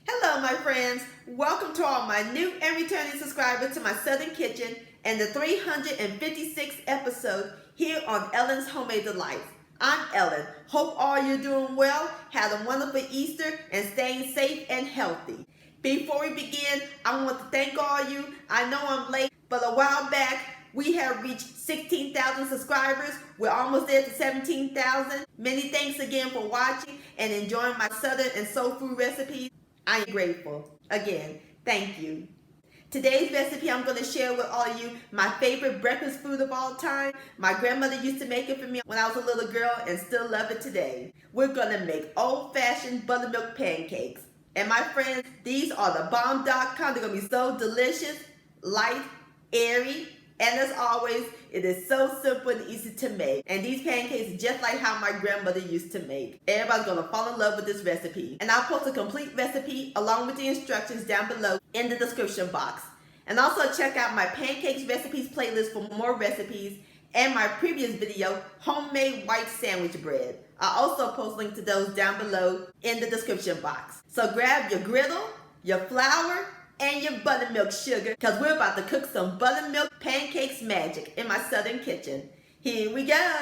Hello my friends, welcome to all my new and returning subscribers to my Southern Kitchen and the 356th episode here on Ellen's Homemade Delights. I'm Ellen. Hope all you're doing well, had a wonderful Easter, and staying safe and healthy. Before we begin, I want to thank all you. I know I'm late, but a while back we have reached 16,000 subscribers. We're almost there to 17,000. Many thanks again for watching and enjoying my Southern and soul food recipes. I am grateful. Again, thank you. Today's recipe I'm going to share with all of you my favorite breakfast food of all time. My grandmother used to make it for me when I was a little girl and still love it today. We're going to make old-fashioned buttermilk pancakes. And my friends, these are the bomb.com. They're going to be so delicious, light, airy, and as always, it is so simple and easy to make. And these pancakes are just like how my grandmother used to make. Everybody's gonna fall in love with this recipe. And I'll post a complete recipe along with the instructions down below in the description box. And also check out my pancakes recipes playlist for more recipes and my previous video, homemade white sandwich bread. I'll also post links to those down below in the description box. So grab your griddle, your flour, and your buttermilk sugar, because we're about to cook some buttermilk pancakes magic in my Southern kitchen. Here we go.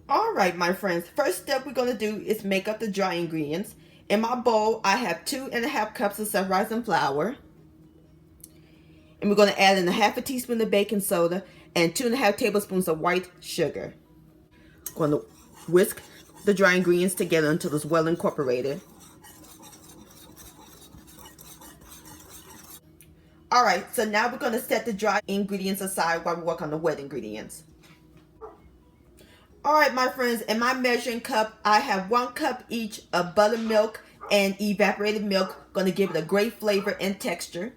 Alright my friends, first step we're going to do is make up the dry ingredients. In my bowl I have 2½ cups of self-rising flour. And we're going to add in 1/2 teaspoon of baking soda and 2½ tablespoons of white sugar. I'm going to whisk the dry ingredients together until it's well incorporated. Alright, so now we're going to set the dry ingredients aside while we work on the wet ingredients. Alright my friends, in my measuring cup, I have 1 cup each of buttermilk and evaporated milk. Going to give it a great flavor and texture.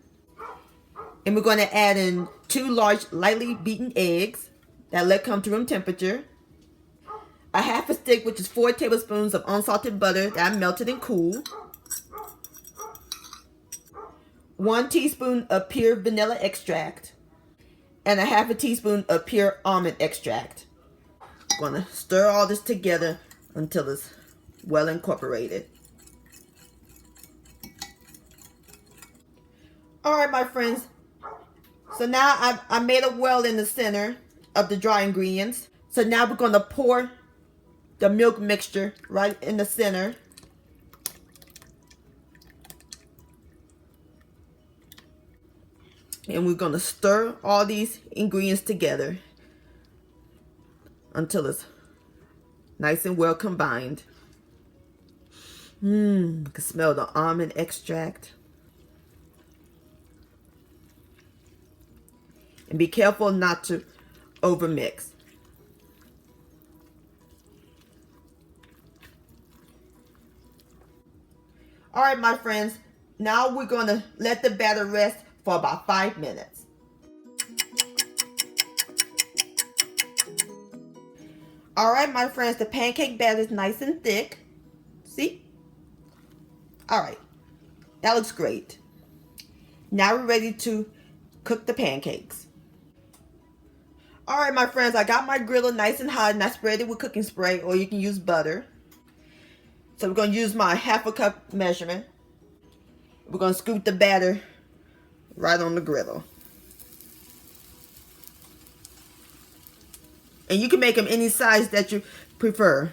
And we're going to add in 2 large lightly beaten eggs that let come to room temperature. 1/2 stick, which is 4 tablespoons of unsalted butter that I melted and cooled. 1 teaspoon of pure vanilla extract. And 1/2 teaspoon of pure almond extract. I'm going to stir all this together until it's well incorporated. Alright my friends, so now I made a well in the center of the dry ingredients. So now we're going to pour the milk mixture right in the center. And we're going to stir all these ingredients together until it's nice and well combined. You can smell the almond extract. And be careful not to overmix. Alright my friends, now we're going to let the batter rest for about 5 minutes. Alright my friends, the pancake batter is nice and thick. See? Alright, that looks great. Now we're ready to cook the pancakes. Alright my friends, I got my griddle nice and hot and I sprayed it with cooking spray, or you can use butter. So we're going to use my 1/2 cup measurement. We're going to scoop the batter right on the griddle. And you can make them any size that you prefer.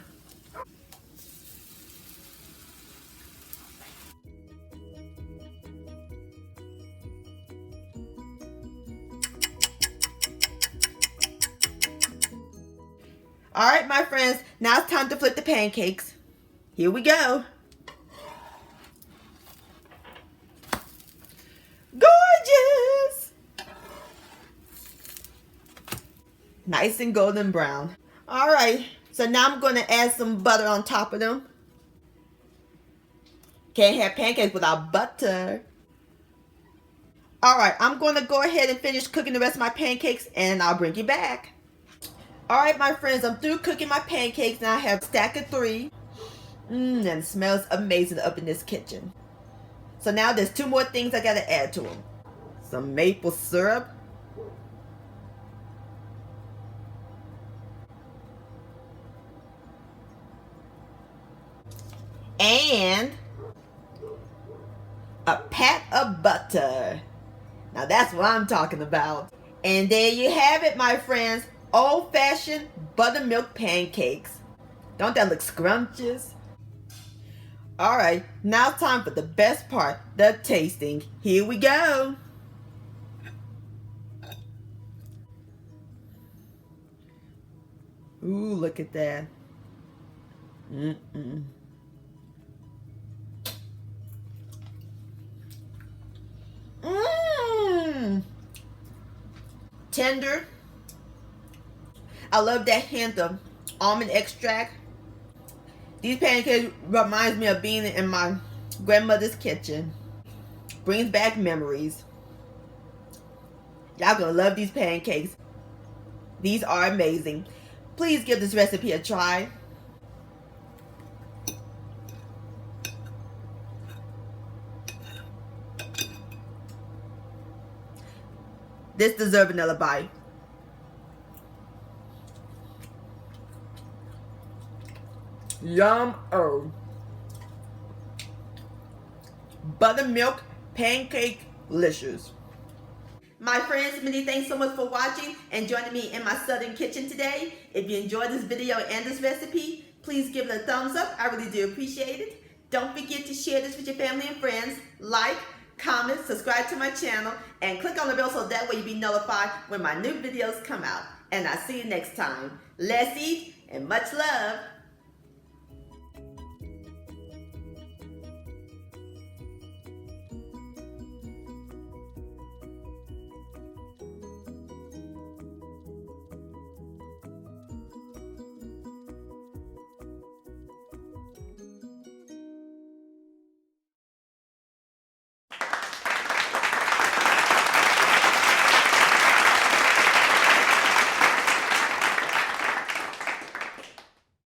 Alright my friends, now it's time to flip the pancakes. Here we go. Gorgeous! Nice and golden brown. Alright, So now I'm going to add some butter on top of them. Can't have pancakes without butter. Alright, I'm going to go ahead and finish cooking the rest of my pancakes and I'll bring you back. Alright my friends, I'm through cooking my pancakes. Now I have a stack of 3. And it smells amazing up in this kitchen. So now there's 2 more things I got to add to them. Some maple syrup. And a pat of butter. Now that's what I'm talking about. And there you have it, my friends. Old-fashioned buttermilk pancakes. Don't that look scrumptious? Alright, now time for the best part, the tasting. Here we go. Ooh, look at that. Tender. I love that hint of almond extract. These pancakes reminds me of being in my grandmother's kitchen. Brings back memories. Y'all gonna love these pancakes. These are amazing. Please give this recipe a try. This deserves another bite. Yum-o. Buttermilk pancake licious. My friends, many thanks so much for watching and joining me in my southern kitchen today. If you enjoyed this video and this recipe, please give it a thumbs up. I really do appreciate it. Don't forget to share this with your family and friends. Like, comment, subscribe to my channel, and click on the bell so that way you'll be notified when my new videos come out. And I'll see you next time. Let's eat and much love.